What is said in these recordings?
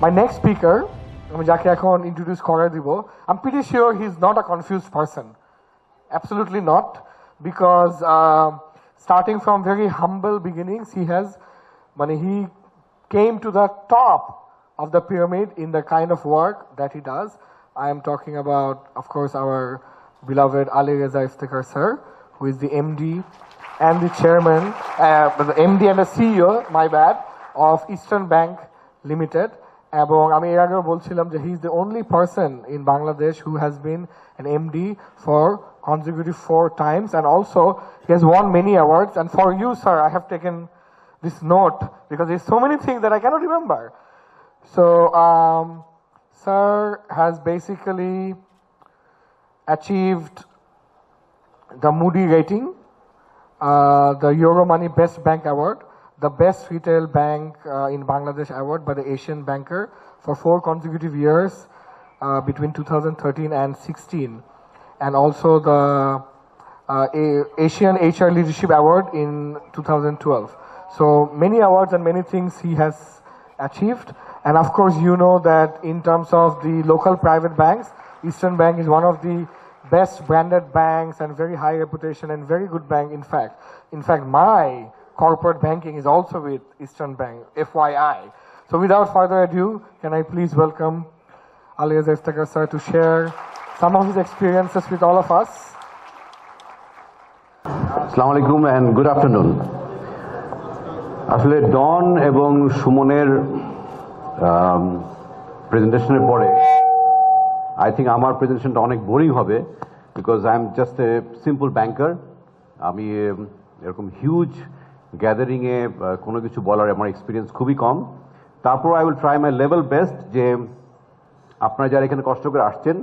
My next speaker, আমি যাকে এখন introduce করে দিব, I'm pretty sure he's not a confused person. Absolutely not, because starting from very humble beginnings, he came to the top of the pyramid in the kind of work that he does. I am talking about, of course, our beloved Ali Reza Iftikhar sir, who is the MD and the chairman, the MD and the CEO, my bad, of Eastern Bank Limited. এবং আমি এর আগেও বলছিলাম যে he is the only person in Bangladesh who has been an MD for consecutive 4 times, and also he has won many awards. And for you, sir, I have taken this note because there's so many things that I cannot remember. So, sir has basically achieved the Moody rating, the Euromoney Best Bank Award, the Best Retail Bank in Bangladesh Award by the Asian Banker for 4 consecutive years between 2013 and 16, and also the Asian HR Leadership Award in 2012. So many awards and many things he has achieved. And of course, you know that in terms of the local private banks, Eastern Bank is one of the best branded banks and very high reputation and very good bank. In fact, my corporate banking is also with Eastern Bank, FYI. So without further ado, can I please welcome Ali Reza Iftikhar sir to share some of his experiences with all of us. Assalamu alaikum and good afternoon. আসলে ডন এবং সুমনের প্রেজেন্টেশনের পরে I think আমার প্রেজেন্টেশনটা অনেক boring হবে, because I am just a simple banker. আমি এরকম হিউজ গ্যাদারিংয়ে কোনো কিছু বলার আমার এক্সপিরিয়েন্স খুবই কম। তারপর I will try my level best যে আপনারা যারা এখানে কষ্ট করে আসছেন,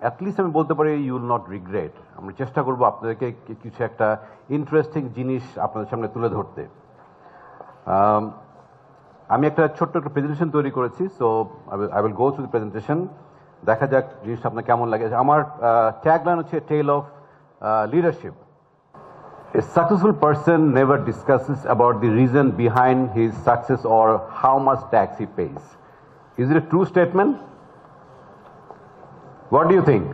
অ্যাটলিস্ট আমি বলতে পারি ইউ উইল নট রিগ্রেট। আমরা চেষ্টা করবো আপনাদেরকে কিছু একটা ইন্টারেস্টিং জিনিস আপনাদের সামনে তুলে ধরতে। আমি একটা ছোট্ট একটা প্রেজেন্টেশন তৈরি করেছি, so I will go through the presentation, দেখা যাক জিনিসটা আপনার কেমন লাগে। আমার ট্যাগলাইন হচ্ছে tale of leadership. A successful person never discusses about the reason behind his success or how much tax he pays. Is it a true statement? What do you think?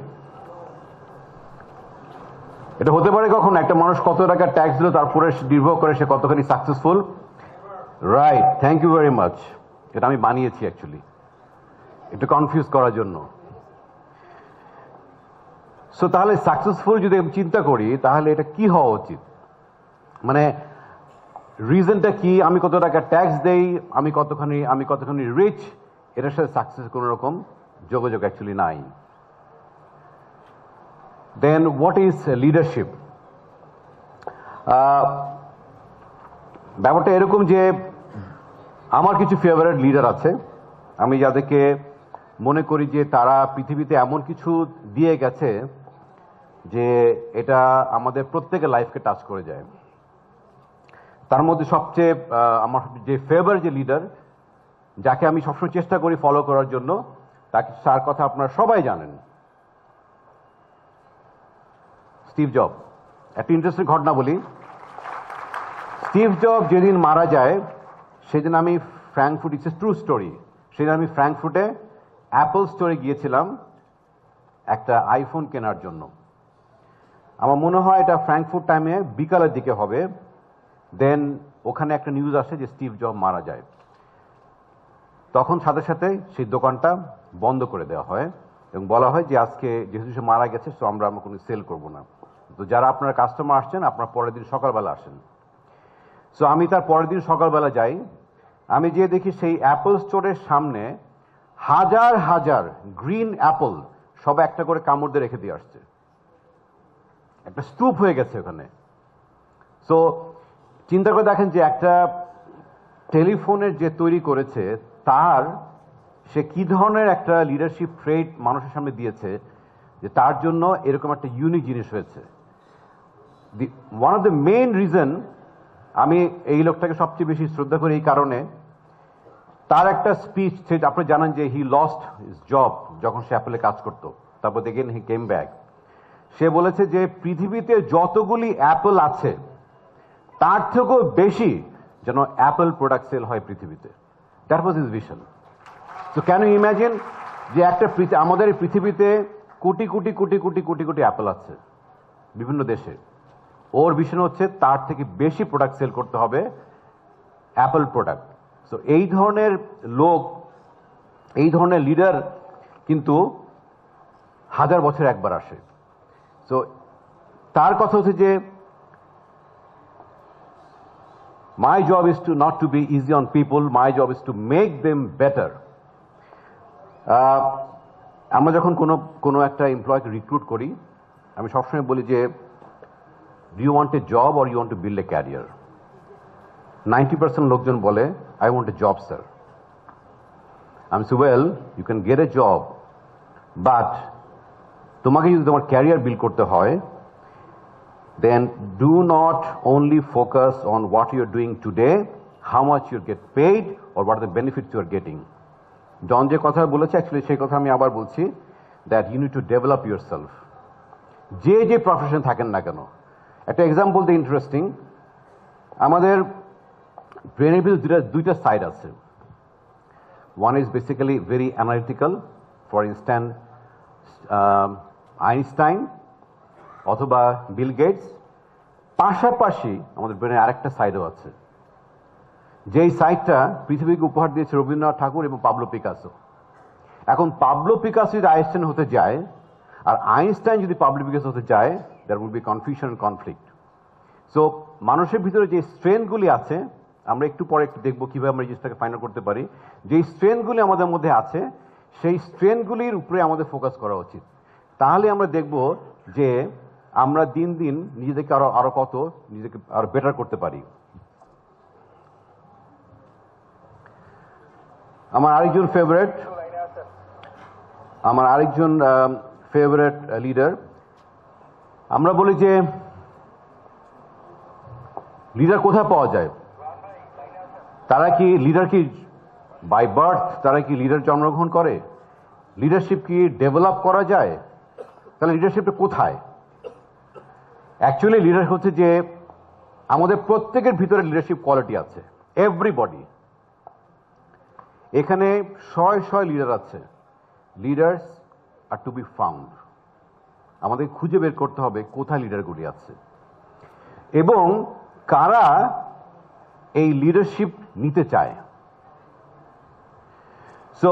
এটা হতে পারে কখন একটা মানুষ কত টাকা ট্যাক্স দিল তারপরে নির্ভর করে সে কতখানি successful? Right, thank you very much. এটা আমি বানিয়েছি অ্যাকচুয়ালি একটু কনফিউজ করার জন্য। সো তাহলে সাকসেসফুল যদি চিন্তা করি তাহলে এটা কি হওয়া উচিত, মানে রিজনটা কি? আমি কত টাকা ট্যাক্স দেই, আমি কতখানি রিচ, এটার সাথে সাকসেস কোনো রকম যোগাযোগ অ্যাকচুয়ালি নাই। দেন হোয়াট ইজ লিডারশিপ? ব্যাপারটা এরকম যে আমার কিছু ফেভারিট লিডার আছে, আমি যাদেরকে মনে করি যে তারা পৃথিবীতে এমন কিছু দিয়ে গেছে যে এটা আমাদের প্রত্যেকের লাইফকে টাচ করে যায়। তার মধ্যে সবচেয়ে আমার যে ফেভারিট যে লিডার, যাকে আমি সবসময় চেষ্টা করি ফলো করার জন্য, তার কথা আপনারা সবাই জানেন, স্টিভ জব। একটা ইন্টারেস্টিং ঘটনা বলি। স্টিভ জব যেদিন মারা যায় সেদিন আমি Frankfurt, it's a true story, সেদিন আমি ফ্র্যাঙ্কফুটে অ্যাপল স্টোরে গিয়েছিলাম একটা আইফোন কেনার জন্য। আমার মনে হয় এটা ফ্র্যাঙ্কফুট টাইমে বিকালের দিকে হবে। দেন ওখানে একটা নিউজ আসে যে স্টিভ জব মারা যায়। তখন সাথে সাথে সেই দোকানটা বন্ধ করে দেওয়া হয় এবং বলা হয় যে আজকে যেহেতু সে মারা গেছে, সো আমরা কোনো সেল করবো না। তো যারা আপনারা কাস্টমার আসছেন আপনারা পরের দিন সকালবেলা আসেন। সো আমি তার পরের দিন সকালবেলা যাই, আমি যেয়ে দেখি সেই অ্যাপল স্টোরের সামনে হাজার হাজার গ্রিন অ্যাপল সব একটা করে কামড় দিয়ে রেখে দিয়ে আসছে, একটা স্তূপ হয়ে গেছে ওখানে। সো চিন্তা করে দেখেন যে একটা টেলিফোনের যে তৈরি করেছে তার সে কি ধরনের একটা লিডারশিপ ট্রেট মানুষের সামনে দিয়েছে যে তার জন্য এরকম একটা ইউনিক জিনিস হয়েছে। One of the main reason আমি এই লোকটাকে সবচেয়ে বেশি শ্রদ্ধা করি এই কারণে, তার একটা স্পিচ, সেটা আপনি জানেন যে হি লস্ট হিজ জব যখন সে অ্যাপলে কাজ করতো, তারপর দেখেন হি কেম ব্যাক। সে বলেছে যে পৃথিবীতে যতগুলি অ্যাপল আছে তার থেকেও বেশি যেন অ্যাপল প্রোডাক্ট সেল হয় পৃথিবীতে। That was his vision. So can you imagine যে একটা আমাদের এই পৃথিবীতে কোটি কোটি কোটি কোটি কোটি কোটি অ্যাপেল আছে বিভিন্ন দেশে, ওর ভিশন হচ্ছে তার থেকে বেশি প্রোডাক্ট সেল করতে হবে, অ্যাপল প্রোডাক্ট। সো এই ধরনের লোক, এই ধরনের লিডার কিন্তু 1000 বছর একবার আসে। সো তার কথা হচ্ছে যে my job is to not to be easy on people, my job is to make them better. আমরা যখন কোনো একটা এমপ্লয়কে রিক্রুট করি, আমি সবসময় বলি যে do you want a job or you want to build a career. 90% লোকজন বলে I want a job sir. আমি say well you can get a job, but তোমাকে যদি তোমার ক্যারিয়ার বিল্ড করতে হয়, then do not only focus on what you're doing today, how much you get paid, or what are the benefits you are getting. জন যে কথা বলেছে actually সেই কথা আমি আবার বলছি, that you need to develop yourself. যে profession থাকেন না কেন, একটা এক্সাম্পল দিয়ে ইন্টারেস্টিং, আমাদের ব্রেনের ভিতরে দুইটা সাইড আছে। One is basically very analytical, for instance Einstein অথবা বিল গেটস। পাশাপাশি আমাদের ব্রেনের আরেকটা সাইডও আছে, যেই সাইডটা পৃথিবীকে উপহার দিয়েছে রবীন্দ্রনাথ ঠাকুর এবং পাবলো পিকাসো। এখন পাবলো পিকাসো যদি আইনস্টাইন হতে যায় আর আইনস্টাইন যদি পাবলো পিকাসো হতে যায়, there will be confusion and conflict. So মানুষের ভিতরে যে স্ট্রেংথগুলি আছে, আমরা একটু পরে একটু দেখবো কিভাবে আমরা জিনিসটাকে ফাইন্ড করতে পারি। যেই স্ট্রেংথগুলি আমাদের মধ্যে আছে সেই স্ট্রেংথগুলির উপরে আমাদের ফোকাস করা উচিত। তাহলে আমরা দেখব যে আমরা দিন দিন নিজেদেরকে আরো কত নিজেকে আরো বেটার করতে পারি। আমার আরেকজন ফেভারিট লিডার, আমরা বলি যে লিডার কোথায় পাওয়া যায়? তারা কি লিডার কি বাই বার্থ, তারা কি লিডার জন্মগ্রহণ করে? লিডারশিপ কি ডেভেলপ করা যায়? তাহলে লিডারশিপটা কোথায়? অ্যাকচুয়ালি লিডার হচ্ছে যে আমাদের প্রত্যেকের ভিতরে লিডারশিপ কোয়ালিটি আছে, এভরিবডি। এখানে শয় লিডার আছে। Leaders are to be found. আমাদের খুঁজে বের করতে হবে কোথায় লিডারগুলি আছে এবং কারা এই লিডারশিপ নিতে চায়। সো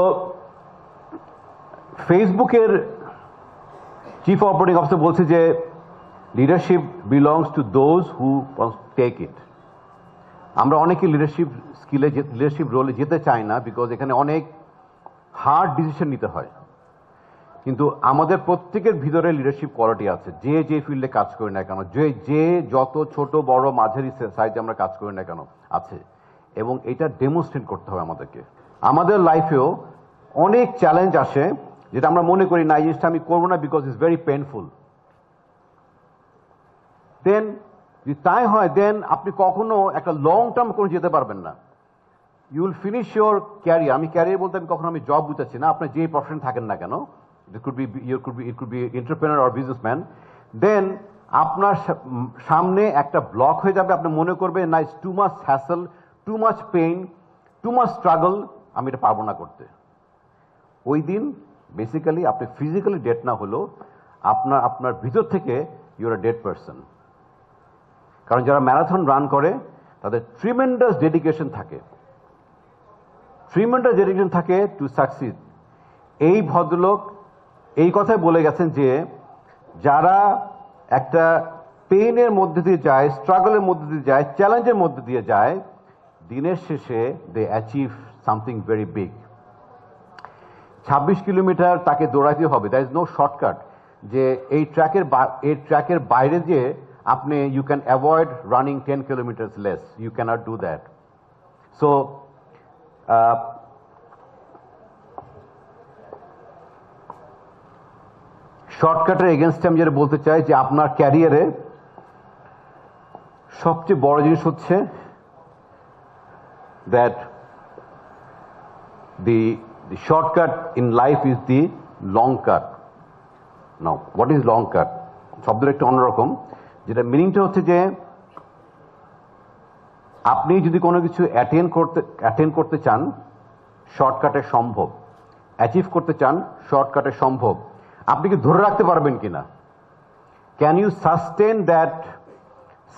ফেসবুকের চিফ অপারেটিং অফিসার বলছে যে leadership belongs to those who take it. আমরা অনেকে লিডারশিপ রোলে যেতে চাই না, বিকজ এখানে অনেক হার্ড ডিসিশন নিতে হয়। কিন্তু আমাদের প্রত্যেকের ভিতরে লিডারশিপ কোয়ালিটি আছে, যে ফিল্ডে কাজ করি না কেন, যে যত ছোট বড় মাঝারি সাইজে আমরা কাজ করি না কেন আছে, এবং এটা ডেমনস্ট্রেট করতে হবে আমাদেরকে। আমাদের লাইফেও অনেক চ্যালেঞ্জ আসে যেটা আমরা মনে করি না, এই জিনিসটা আমি করবো না বিকজ ইটস ভেরি পেইনফুল। দেন যদি তাই হয়, দেন আপনি কখনো একটা লং টার্ম কোনো যেতে পারবেন না। You will finish your career. আমি ক্যারিয়ার বলতে আমি কখনো আমি জব বুঝাচ্ছি না, আপনার যে প্রফেশন থাকেন না কেন, it could be entrepreneur or businessman, then আপনার সামনে একটা ব্লক হয়ে যাবে। আপনি মনে করবেন না, it's too much hassle, too much pain, too much struggle, আমি এটা পারবো না করতে। ওই দিন বেসিক্যালি আপনি ফিজিক্যালি ডেড না হলেও আপনার ভিতর থেকে ইউর আ ডেড পারসন। কারণ যারা ম্যারাথন রান করে তাদের ট্রিমেন্ডাস ডেডিকেশন থাকে টু সাকসিড। এই ভদ্রলোক এই কথাই বলে গেছেন যে যারা একটা পেইনের মধ্যে দিয়ে যায়, স্ট্রাগলের মধ্যে দিয়ে যায়, চ্যালেঞ্জের মধ্যে দিয়ে যায়, দিনের শেষে they achieve something very big. 26 kilometre তাকে দৌড়াতে হবে, দ্যাট ইজ নো শর্টকাট। যে এই ট্র্যাকের বাইরে যে আপনি you can avoid running 10 kilometres less, you can't do that. So শর্টকাটের এগেনস্টে আমি যেটা বলতে চাই যে আপনার ক্যারিয়ারে সবচেয়ে বড় জিনিস হচ্ছে that the shortcut in life is the long cut. Now what is long cut? শব্দটা একটু অন্যরকম, যেটা মিনিংটা হচ্ছে যে আপনি যদি কোনো কিছু অ্যাটেন্ড করতে চান, শর্টকাটে সম্ভব, অ্যাচিভ করতে চান শর্টকাটে সম্ভব, আপনি কি ধরে রাখতে পারবেন কিনা? Can you sustain that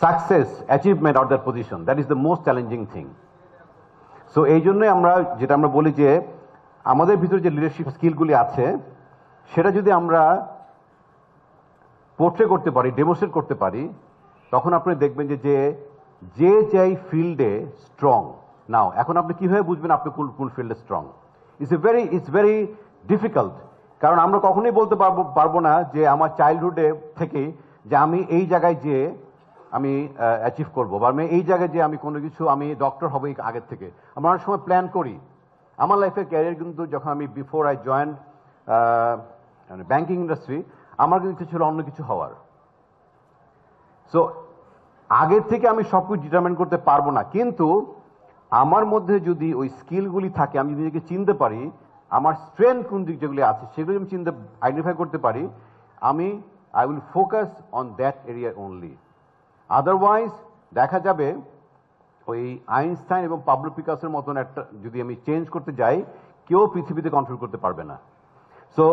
success achievement or that position? That is the most challenging thing. So এই জন্যই আমরা বলি যে আমাদের ভিতরে যে লিডারশিপ স্কিলগুলি আছে সেটা যদি আমরা পোর্ট্রে করতে পারি, ডেমনস্ট্রেট করতে পারি, তখন আপনি দেখবেন যে যেই ফিল্ডে স্ট্রং। নাও এখন আপনি কিভাবে বুঝবেন আপনি কোন ফিল্ডে স্ট্রং? ইটস ভেরি ডিফিকাল্ট, কারণ আমরা কখনোই বলতে পারবো না যে আমার চাইল্ডহুডে থেকে যে আমি এই জায়গায় যে আমি অ্যাচিভ করবো, বা আমি এই জায়গায় যে আমি কোনো কিছু আমি ডক্টর হবো আগের থেকে। আমরা অনেক সময় প্ল্যান করি। আমার লাইফের ক্যারিয়ার কিন্তু যখন আমি before I join banking industry, আমার কিন্তু ইচ্ছে ছিল অন্য কিছু হওয়ার। সো আগের থেকে আমি সব কিছু ডিটারমাইন করতে পারবো না, কিন্তু আমার মধ্যে যদি ওই স্কিলগুলি থাকে, আমি যদি নিজেকে চিনতে পারি, আমার স্ট্রেংথ কোন দিক যেগুলি আছে সেগুলি আমি আইডেন্টিফাই করতে পারি, I will focus on that area only. Otherwise দেখা যাবে ওই আইনস্টাইন এবং পাবলো পিকাসোর মতন একটা যদি আমি চেঞ্জ করতে যাই, কেউ পৃথিবীতে কন্ট্রোল করতে পারবে না। সো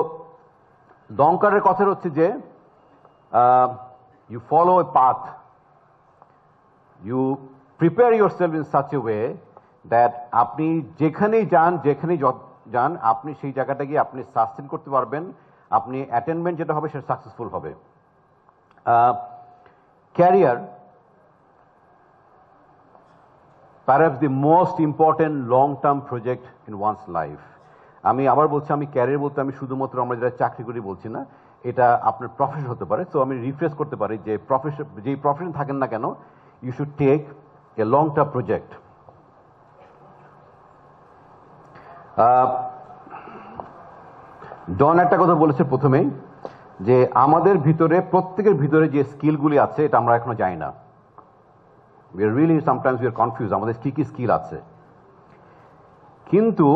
দংকারের কথা হচ্ছে যে you follow a path, you prepare yourself in such a way that আপনি যেখানেই যান আপনি সেই জায়গাটা গিয়ে আপনি সাস্টেন করতে পারবেন, আপনি অ্যাটেনমেন্ট যেটা হবে সেটা সাকসেসফুল হবে। Career perhaps the most important long-term project in one's life. আমি আবার বলছি, আমি ক্যারিয়ার বলতে আমি শুধুমাত্র আমরা যেটা চাকরি করি বলছি না, এটা আপনার প্রফেশন হতে পারে। তো আমি রিফ্রেশ করতে পারি যে যেই প্রফেশন থাকেন না কেন, you should take a long term project. Don একটা কথা বলেছে প্রথমেই যে আমাদের ভিতরে, প্রত্যেকের ভিতরে যে স্কিলগুলি আছে এটা আমরা এখনো জানি না। We are really sometimes we are confused আমাদের কি কি স্কিল আছে, কিন্তু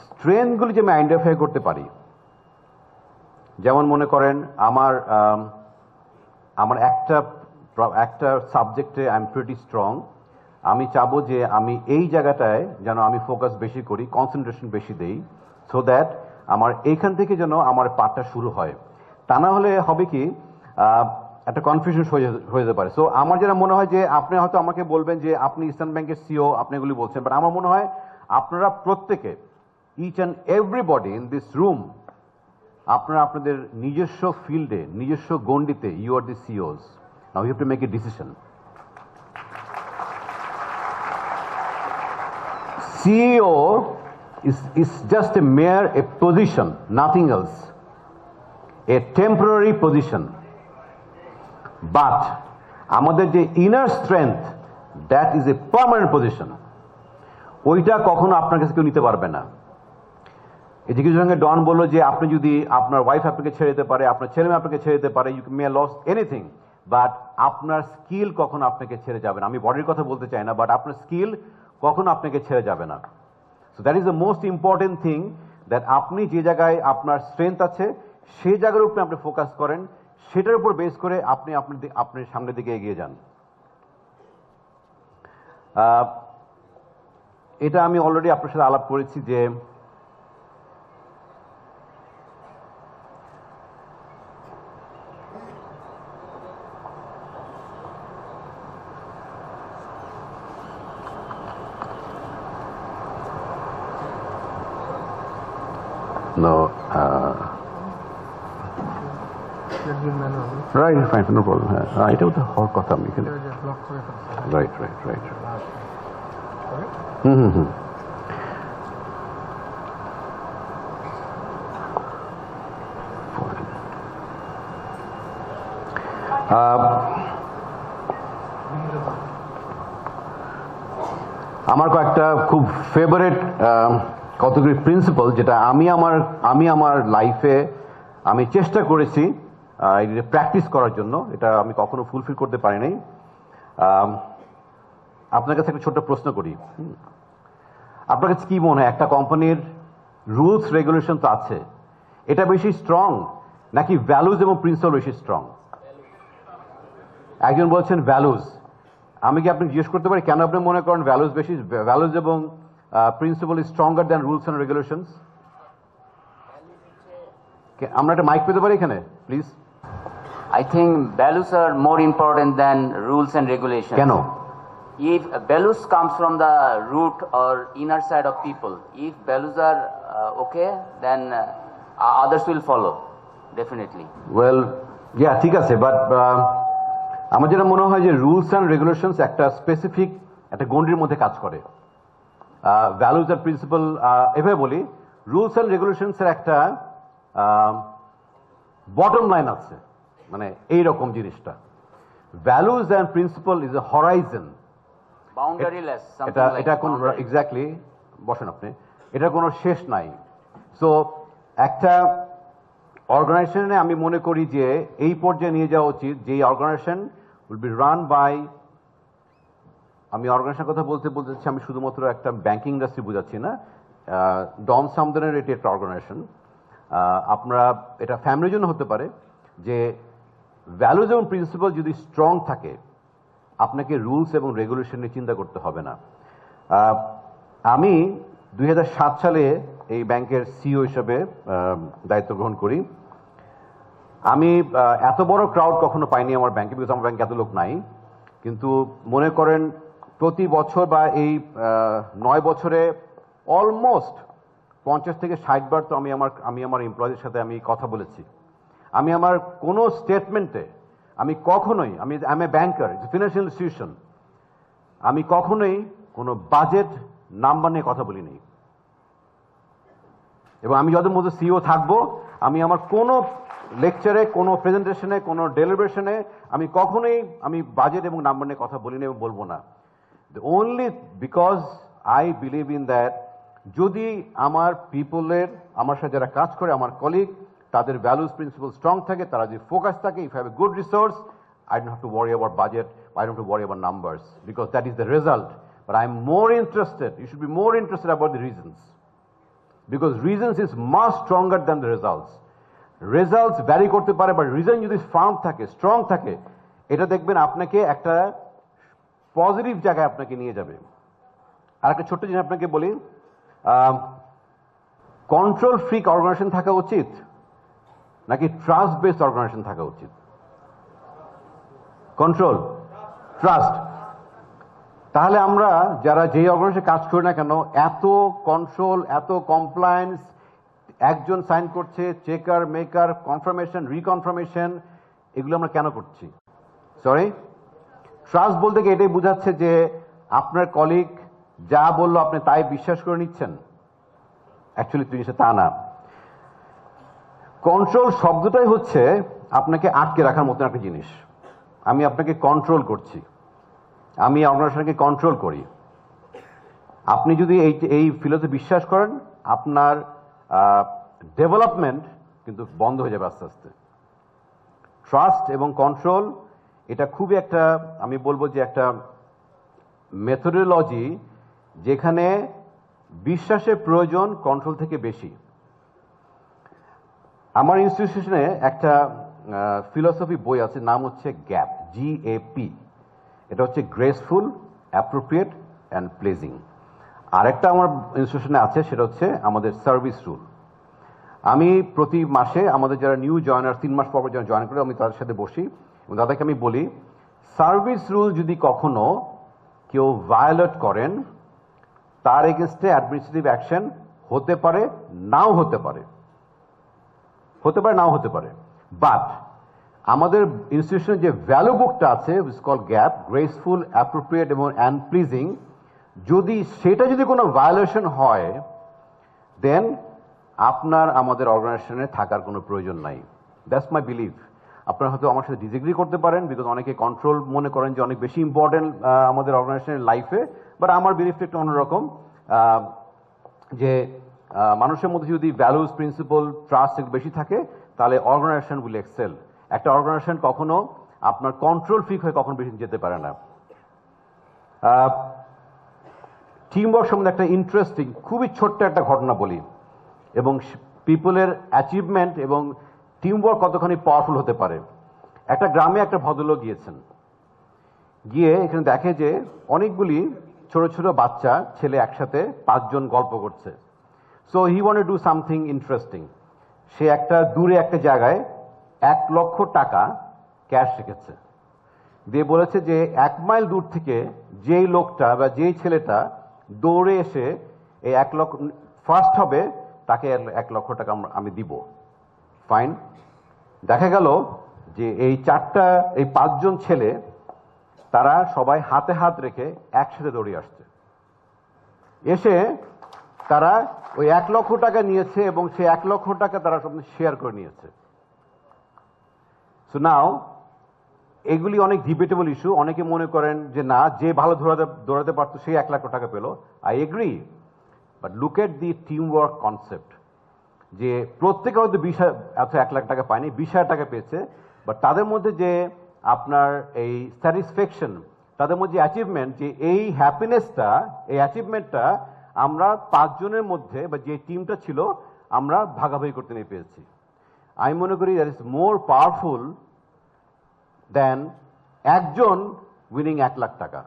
স্ট্রেংথগুলি যে আমি আইডেন্টিফাই করতে পারি, যেমন মনে করেন আমার একটা সাবজেক্টে আই এম প্রিটি স্ট্রং, আমি চাবো যে আমি এই জায়গাটায় যেন আমি ফোকাস বেশি করি, কনসেন্ট্রেশন বেশি দেই, সো দ্যাট আমার এইখান থেকে যেন আমার পাঠটা শুরু হয়। তা না হলে হবে কি একটা কনফিউশন হয়ে যেতে পারে। সো আমার যেটা মনে হয় যে আপনি হয়তো আমাকে বলবেন যে আপনি ইস্টার্ন ব্যাংকের সিও, আপনি এগুলি বলছেন, বাট আমার মনে হয় আপনারা প্রত্যেকে, each and everybody in this room, আপনারা আপনাদের নিজস্ব ফিল্ডে, নিজস্ব গণ্ডিতে you are the CEOs. Now you have to make a decision. CEO is just a mere a position, nothing else, a temporary position. But আমাদের যে inner strength, that is a permanent position. ওইটা কখনো আপনার কাছে কেউ নিতে পারবে না। এই যে কিছু সঙ্গে ডন বললো যে আপনি যদি আপনার ওয়াইফ আপনাকে ছেড়ে দিতে পারে, আপনার ছেলে মেয়ে আপনাকে ছেড়ে দিতে পারে, you may loss anything, but আপনার স্কিল কখনো আপনাকে ছেড়ে যাবে না। আমি বডির কথা বলতে চাই না, বাট আপনার স্কিল কখনো আপনাকে ছেড়ে যাবে না। So that is the most important thing, that আপনি যে জায়গায় আপনার স্ট্রেংথ আছে সেই জায়গার উপরে আপনি ফোকাস করেন, সেটার উপর বেস করে আপনি আপনার সামনের দিকে এগিয়ে যান। এটা আমি অলরেডি আপনার সাথে আলাপ করেছি যে রাইট, ফাইন, নো প্রবলেম। হ্যাঁ, এটাও তো হওয়ার কথা। আমি এখানে রাইট। আমার কয়েকটা খুব ফেভারিট কতগুলি প্রিন্সিপাল যেটা আমি আমার লাইফে আমি চেষ্টা করেছি প্র্যাকটিস করার জন্য, এটা আমি কখনো ফুলফিল করতে পারি নাই। আপনার কাছে একটা ছোট্ট প্রশ্ন করি, আপনার কাছে কি মনে হয় একটা কোম্পানির রুলস রেগুলেশন তো আছে, এটা বেশি স্ট্রং নাকি ভ্যালুজ এবং প্রিন্সিপাল বেশি স্ট্রং? একজন বলছেন ভ্যালুজ। আমি কি আপনি জিজ্ঞেস করতে পারি কেন আপনি মনে করেন ভ্যালুজ এবং principal is stronger than rules and regulations? আমরা একটা মাইক পেতে পারি এখানে please? I think values are more important than rules and regulations. কেন? If values comes from the root or inner side of people, if values are okay, then others will follow, definitely. Well yeah ঠিক আছে, but আমার যেটা মনে হয় যে rules and regulations একটা specific একটা গণ্ডির মধ্যে কাজ করে। ভ্যালুজ আর প্রিন্সিপাল এভাবে বলি, রুলস অ্যান্ড রেগুলেশনসের একটা বটম লাইন আছে, মানে এইরকম জিনিসটা। Values and principal is a Horizon, Boundaryless, something এটা like এটা কোন boundary. এক্স্যাক্টলি বসেন আপনি, এটা কোনো শেষ নাই। সো একটা অর্গানাইজেশনে আমি মনে করি যে এই পর্যায়ে নিয়ে যাওয়া উচিত যে organisation will be run by, আমি অর্গানাইজেশন কথা বলতে চাচ্ছি, আমি শুধুমাত্র একটা ব্যাংকিং ইন্ডাস্ট্রি বোঝাচ্ছি না। ডন সামদানের এটি একটা অর্গানাইজেশন। আপনারা এটা ফ্যামিলির জন্য হতে পারে, যে ভ্যালুজ এবং প্রিন্সিপাল যদি স্ট্রং থাকে আপনাকে রুলস এবং রেগুলেশন নিয়ে চিন্তা করতে হবে না। আমি 2007 সালে এই ব্যাংকের সিইও হিসেবে দায়িত্ব গ্রহণ করি। আমি এত বড় ক্রাউড কখনো পাইনি আমার ব্যাংকে, বিকজ আমার ব্যাংকে এত লোক নাই। কিন্তু মনে করেন প্রতি বছর বা এই 9 বছরে অলমোস্ট 50 থেকে 60 বার তো আমি আমার এমপ্লয়ীদের সাথে আমি কথা বলেছি। আমি আমার কোনো স্টেটমেন্টে আমি কখনোই, আমি এ ব্যাংকার, ফিনান্সিয়াল ইনস্টিটিউশন, আমি কখনোই কোনো বাজেট নাম্বার নিয়ে কথা বলিনি। এবং আমি যত মধ্যে সিইও থাকবো, আমি আমার কোনো লেকচারে, কোনো প্রেজেন্টেশনে, কোনো ডেলিভারেশনে আমি কখনোই আমি বাজেট এবং নাম্বার নিয়ে কথা বলিনি এবং বলবো না। Only because I believe in that, যদি আমার পিপলের, আমার সাথে যারা কাজ করে, আমার কলিগ, তাদের ভ্যালুজ প্রিন্সিপাল স্ট্রং থাকে, তারা যদি ফোকাস থাকে, if have a good resource, I don't have to worry about budget, I don't have to worry about numbers, because that is the result. But I'm more interested, you should be more interested about the reasons, because reasons is much stronger than the results. Results vary করতে পারে, but reason যদি farm থাকে, strong থাকে, এটা দেখবেন আপনাকে একটা positive জায়গায় আপনাকে নিয়ে যাবে। আর একটা ছোট্ট জিনিস আপনাকে বলি, কন্ট্রোল ফ্রিক অর্গানাইজেশন থাকা উচিত নাকি ট্রাস্ট বেসড অর্গানাইজেশন থাকা উচিত? Control, trust. তাহলে আমরা যারা যেই অর্গানাইজেশনে কাজ করি না কেন, এত কন্ট্রোল, এত কমপ্লায়েন্স, একজন সাইন করছে, চেকার, মেকার, কনফার্মেশন, রিকনফার্মেশন, এগুলো আমরা কেন করছি? সরি, ট্রাস্ট বলতে কি এটাই বোঝাচ্ছে যে আপনার কলিগ যা বললো আপনি তাই বিশ্বাস করে নিচ্ছেন? অ্যাকচুয়ালি জিনিসটা তা না। কন্ট্রোল শব্দটাই হচ্ছে আপনাকে আটকে রাখার মতন একটা জিনিস। আমি আপনাকে কন্ট্রোল করছি, আমি অর্গানাইজেশনকে কন্ট্রোল করি। আপনি যদি এই ফিলোসফি বিশ্বাস করেন, আপনার ডেভেলপমেন্ট কিন্তু বন্ধ হয়ে যাবে আস্তে আস্তে। ট্রাস্ট এবং কন্ট্রোল এটা খুবই একটা, আমি বলবো যে একটা মেথোডোলজি যেখানে বিশ্বাসের প্রয়োজন কন্ট্রোল থেকে বেশি। আমার ইনস্টিটিউশনে একটা ফিলোসফি বই আছে, নাম হচ্ছে গ্যাপ, GAP। এটা হচ্ছে গ্রেসফুল, অ্যাপ্রোপ্রিয়েট অ্যান্ড প্লেজিং। আরেকটা আমার ইনস্টিটিউশনে আছে, সেটা হচ্ছে আমাদের সার্ভিস রুল। আমি প্রতি মাসে আমাদের যারা নিউ জয়েনার 3 মাস পর যারা জয়েন করে, আমি তাদের সাথে বসি এবং তাদেরকে আমি বলি, সার্ভিস রুল যদি কখনো কেউ ভায়োলেট করেন, তার এগেনস্টে অ্যাডমিনিস্ট্রেটিভ অ্যাকশন হতে পারে, নাও হতে পারে, নাও হতে পারে। বাট আমাদের ইনস্টিটিউশনের যে ভ্যালু বুকটা আছে, it's call gap, graceful, appropriate এবং অ্যান্ড প্লিজিং, যদি সেটা যদি কোনো ভায়োলেশন হয়, দেন আপনার আমাদের অর্গানাইজেশনে থাকার কোনো প্রয়োজন নাই। That's my believe. আপনারা হয়তো আমার সাথে ডিসএগ্রি করতে পারেন, বিকজ অনেকে কন্ট্রোল মনে করেন যে অনেক বেশি ইম্পর্টেন্ট আমাদের অর্গানাইজেশনের লাইফে, বাট আমার বিলিফটা একটু অন্যরকম, যে মানুষের মধ্যে যদি ভ্যালুজ, প্রিন্সিপাল, ট্রাস্ট বেশি থাকে, তাহলে অর্গানাইজেশন উইল এক্সেল। একটা অর্গানাইজেশন কখনো আপনার কন্ট্রোল ফ্রিক হয়ে কখনো বেশি যেতে পারে না। টিম ওয়ার্ক সম্বন্ধে একটা ইন্টারেস্টিং, খুবই ছোট্ট একটা ঘটনা বলি, এবং পিপলের অ্যাচিভমেন্ট এবং টিম ওয়ার্ক কতখানি পাওয়ারফুল হতে পারে। একটা গ্রামে একটা ভদ্রলোক গিয়েছেন, গিয়ে এখানে দেখে যে অনেকগুলি ছোট ছোট বাচ্চা ছেলে একসাথে 5 জন গল্প করছে। So he want to do something interesting. সে একটা দূরে একটা জায়গায় 1 লক্ষ টাকা ক্যাশ রেখেছে, দিয়ে বলেছে যে 1 মাইল দূর থেকে যেই লোকটা বা যেই ছেলেটা দৌড়ে এসে এই 1 লক্ষ ফার্স্ট হবে তাকে 1 লক্ষ টাকা আমি দিব। ফাইন। দেখা গেল যে এই 5 জন ছেলে তারা সবাই হাতে হাত রেখে একসাথে দৌড়ে আসছে, এসে তারা ওই 1 লক্ষ টাকা নিয়েছে এবং সেই 1 লক্ষ টাকা তারা সব শেয়ার করে নিয়েছে। সো নাও এগুলি অনেক ডিবেটেবল ইস্যু। অনেকে মনে করেন যে না, যে ভালো দৌড়াতে পারতো সেই 1 লাখ টাকা পেল। I agree, but look at the team work concept, যে প্রত্যেকে হয়তো 1 লাখ টাকা পায়নি, 20,000 টাকা পেয়েছে, বাট তাদের মধ্যে যে আপনার এই স্যাটিসফ্যাকশন, তাদের মধ্যে অ্যাচিভমেন্ট, যে এই হ্যাপিনেসটা, এই অ্যাচিভমেন্টটা আমরা 5 জনের মধ্যে বা যে টিমটা ছিল আমরা ভাগাভাগি করতে নিয়ে পেয়েছি। আমি মনে করি দ্যাট ইজ মোর পাওয়ারফুল দেন একজন উইনিং 1 লাখ টাকা।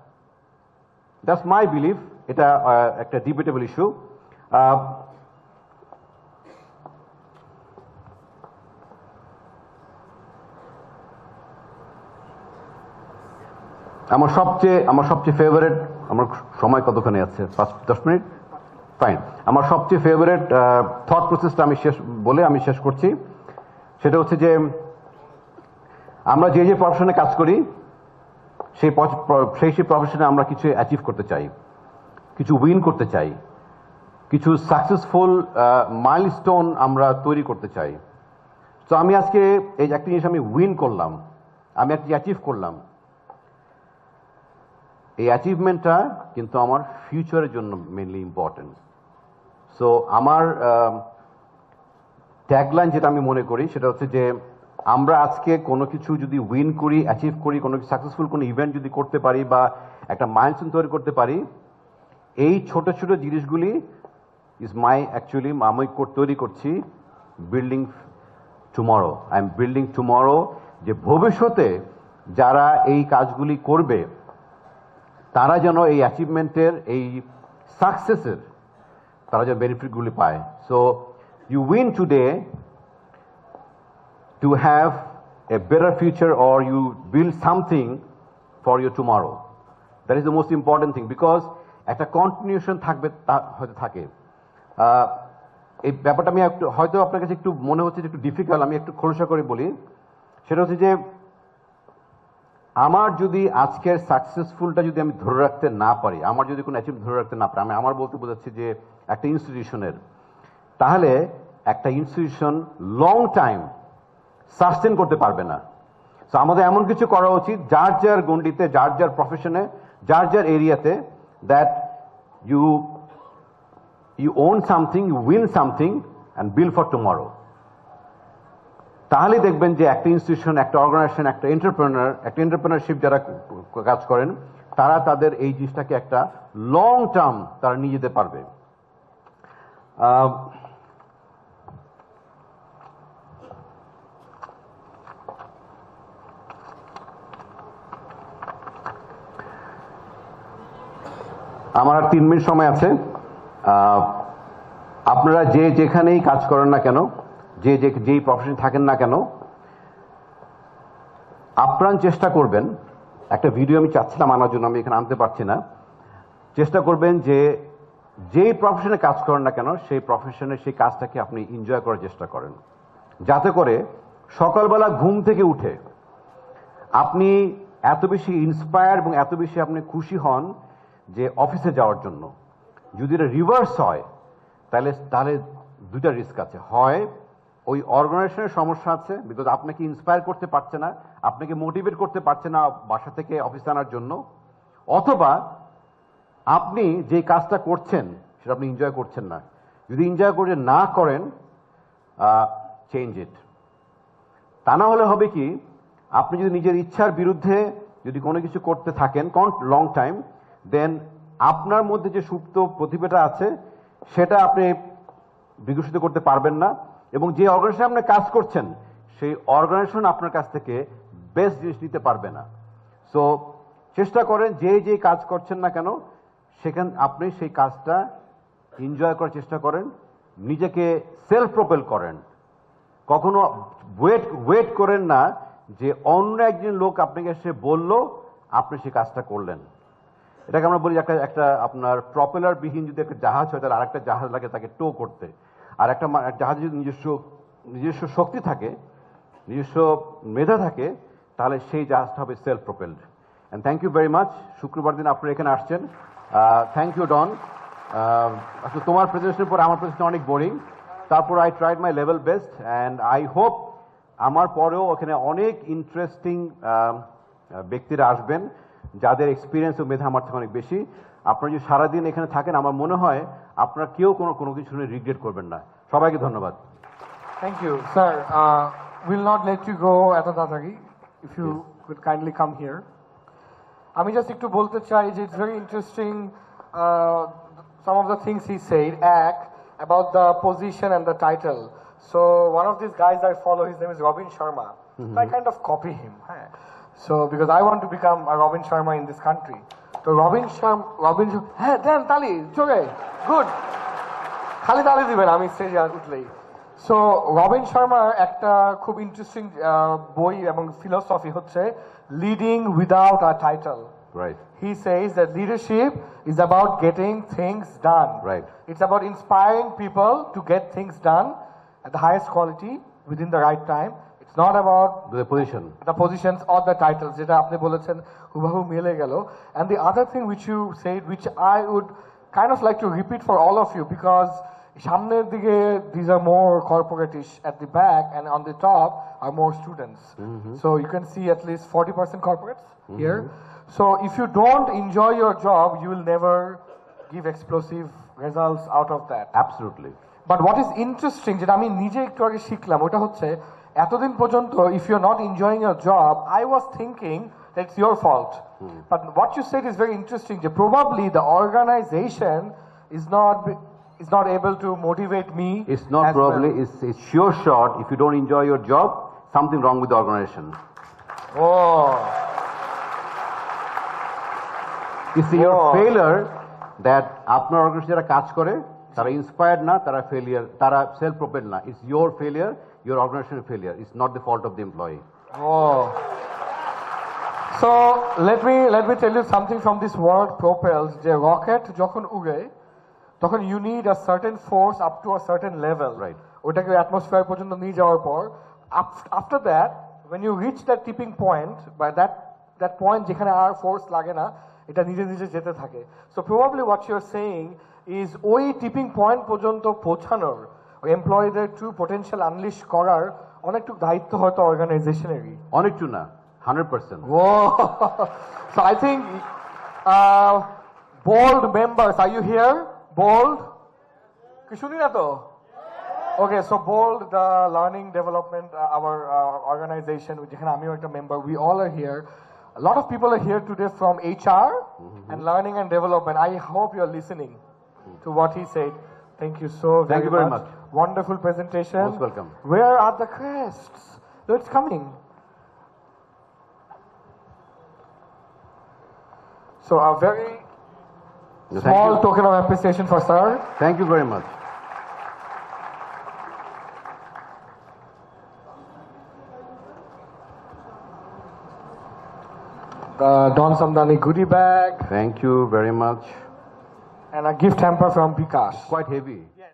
That's my believe. এটা একটা ডিবেটেবল ইস্যু। আমার সবচেয়ে ফেভারিট, আমার সময় কতখানি আছে? 5-10 মিনিট? ফাইন। আমার সবচেয়ে ফেভারিট থট প্রসেসটা আমি শেষ করছি। সেটা হচ্ছে যে আমরা যে যে প্রফেশনে কাজ করি সেই প্রফেশনে আমরা কিছু অ্যাচিভ করতে চাই, কিছু উইন করতে চাই, কিছু সাকসেসফুল মাইলস্টোন আমরা তৈরি করতে চাই। তো আমি আজকে এই একটা জিনিস আমি উইন করলাম, আমি একটা অ্যাচিভ করলাম। এই অ্যাচিভমেন্টটা কিন্তু আমার ফিউচারের জন্য মেনলি ইম্পর্টেন্ট। সো আমার ট্যাগলাইন যেটা আমি মনে করি সেটা হচ্ছে যে আমরা আজকে কোনো কিছু যদি উইন করি, অ্যাচিভ করি, কোনো সাকসেসফুল কোনো ইভেন্ট যদি করতে পারি বা একটা মাইলস্টোন তৈরি করতে পারি, এই ছোট ছোট জিনিসগুলি আমি তৈরি করছি building tomorrow. I am building tomorrow, যে ভবিষ্যতে যারা এই কাজগুলি করবে তারা যেন এই অ্যাচিভমেন্টের, এই সাকসেসের তারা যেন বেনিফিটগুলি পায়। So you win today to have a better future, or you build something for your tomorrow. That is the most important thing, because একটা কন্টিনিউশন থাকবে, হয়তো থাকে। এই ব্যাপারটা আমি হয়তো আপনার কাছে একটু মনে হচ্ছে যে একটু ডিফিকাল্ট, আমি একটু খোলসা করে বলি। সেটা হচ্ছে যে আমার যদি আজকের সাকসেসফুলটা যদি আমি ধরে রাখতে না পারি, আমার যদি কোনো অ্যাচিভ ধরে রাখতে না পারি, আমি আমার বলতে বোঝাচ্ছি যে একটা ইনস্টিটিউশনের, তাহলে একটা ইনস্টিটিউশন লং টাইম সাস্টেন করতে পারবে না। সো আমাদের এমন কিছু করা উচিত যার যার গণ্ডিতে, যার যার প্রফেশনে, যার যার এরিয়াতে, that you own something, you win something and build for tomorrow. তাহলে দেখবেন যে একটা ইনস্টিটিউশন, একটা অর্গানাইজেশন, একটা এন্টারপ্রেনারশিপ যারা কাজ করেন, তারা তাদের এই জিনিসটাকে একটা লং টার্ম তারা নিয়ে যেতে পারবে। আমার আর 3 মিনিট সময় আছে। আপনারা যেখানেই কাজ করেন না কেন, যেই প্রফেশনে থাকেন না কেন, আপ্রাণ চেষ্টা করবেন, একটা ভিডিও আমি চাচ্ছিলাম আনার জন্য, আমি এখানে আনতে পারছি না, চেষ্টা করবেন যে যেই প্রফেশনে কাজ করেন না কেন সেই প্রফেশনে সেই কাজটাকে আপনি এনজয় করার চেষ্টা করেন, যাতে করে সকালবেলা ঘুম থেকে উঠে আপনি এত বেশি ইন্সপায়ার এবং এত বেশি আপনি খুশি হন যে অফিসে যাওয়ার জন্য। যদি এটা রিভার্স হয় তাহলে দুইটা রিস্ক আছে। হয় ওই অর্গানাইজেশনের সমস্যা আছে, বিকজ আপনাকে ইন্সপায়ার করতে পারছে না, আপনাকে মোটিভেট করতে পারছে না বাসা থেকে অফিসে আনার জন্য, অথবা আপনি যে কাজটা করছেন সেটা আপনি এনজয় করছেন না। যদি এনজয় করে না করেন, চেঞ্জ ইট। তা না হলে হবে কি, আপনি যদি নিজের ইচ্ছার বিরুদ্ধে যদি কোনো কিছু করতে থাকেন লং টাইম, দেন আপনার মধ্যে যে সুপ্ত প্রতিভাটা আছে সেটা আপনি বিকশিত করতে পারবেন না, এবং যে অর্গানাইজেশনে আপনি কাজ করছেন সেই অর্গানাইজেশন আপনার কাছ থেকে বেস্ট জিনিস নিতে পারবে না। সো চেষ্টা করেন যে কাজ করছেন না কেন আপনি সেই কাজটা এনজয় করার চেষ্টা করেন, নিজেকে সেলফ প্রপেল করেন। কখনো ওয়েট করেন না যে অন্য একজন লোক আপনাকে এসে বলল আপনি সেই কাজটা করলেন। এটাকে আমরা বলি একটা আপনার প্রপেলার বিহীন যদি একটা জাহাজ হয় তাহলে আরেকটা জাহাজ লাগে তাকে টো করতে। আর একটা জাহাজে যদি নিজস্ব শক্তি থাকে, নিজস্ব মেধা থাকে, তাহলে সেই জাহাজটা হবে self propelled. And thank you very much. শুক্রবার দিন আপনি এখানে আসছেন। Thank you Don. আসলে তোমার প্রেজেন্টেশনের পর আমার প্রেজেন্টেশন অনেক বোরিং, তারপর I tried my level best and I hope আমার পরেও ওখানে অনেক ইন্টারেস্টিং ব্যক্তিরা আসবেন যাদের এক্সপিরিয়েন্স ও মেধা আমার থেকে অনেক বেশি। আপনারা যদি সারাদিন এখানে থাকেন আমার মনে হয় আপনারা কেউ কোনো কিছু নিয়ে রিগ্রেট করবেন না। সবাইকে ধন্যবাদ। Thank you, sir. We'll not let you go at Tatagi. If you could kindly come here. আমি just একটু বলতে চাই যে it's very interesting some of the things he said about the position and the title. So one of these guys I follow, his name is Robin Sharma. So I kind of copy him. So because I want to become a Robin Sharma in this country. So Robin hey, damn, Tali, চলে, good. খালি তালি দিবেন আমি স্টেজে উঠলেই। So Robin শর্মার একটা খুব ইন্টারেস্টিং বই এবং ফিলোসফি হচ্ছে leading without a title. Right. He says that leadership is about getting things done. Right. It's about inspiring people to get things done at the highest quality within the right time. It's not about The position. the positions or the titles, যেটা আপনি বলেছেন হুবহু মিলে গেল। And the other thing which you said, which I would kind of like to repeat for all of you, because সামনের দিকে these are more corporate-ish, at the back and on the top are more students. So you can see at least 40% corporates here. So if you don't enjoy your job, you will never give explosive results out of that. Absolutely. But what is interesting, যেটা আমি নিজে একটু আগে শিখলাম, ওটা হচ্ছে এতদিন পর্যন্ত if you're not enjoying your job, I was thinking that it's your fault. But what you said is very interesting, that probably the organization is not able to motivate me. It's not as probably, well. it's sure shot. If you don't enjoy your job, something wrong with the organization. Oh. It's your Oh. failure that আপনার organisation যারা কাজ করে তারা inspired না, তারা failure, তারা self propel না। It's your failure, your organisation failure. It's not the fault of the employee. Oh. So let me tell you something from this word propels. যে rocket যখন উড়ে তখন you need a certain force up to a certain level. Right. ওটাকে atmosphere পর্যন্ত নিয়ে যাওয়ার পর after that when you reach that tipping point, by that point যেখানে আর ফোর্স লাগে না, এটা নিজে নিজে যেতে থাকে। So probably what you're saying is ওই টিপিং পয়েন্ট পর্যন্ত পৌঁছানোর, ওই এমপ্লয়ীদের ট্রু পোটেনশিয়াল আনলিশ করার অনেকটুকু দায়িত্ব হয়তো অর্গানাইজেশনেরই। অনেকটু না, 100%. Whoa. So I think bold members, are you here? Bold? কি শুনি না তো? Okay, so bold, the learning development, our organization, যেখানে আমিও একটা member, we all are here. A lot of people are here today from HR and learning and development. I hope you're listening to what he said. Thank you so Thank you very much. Wonderful presentation. Most welcome. Where are the crests? It's coming. So a very small token of appreciation for sir. Thank you very much. The Don Samdani goodie bag Thank you very much. and a gift hamper from Bikash. Quite heavy. Yes.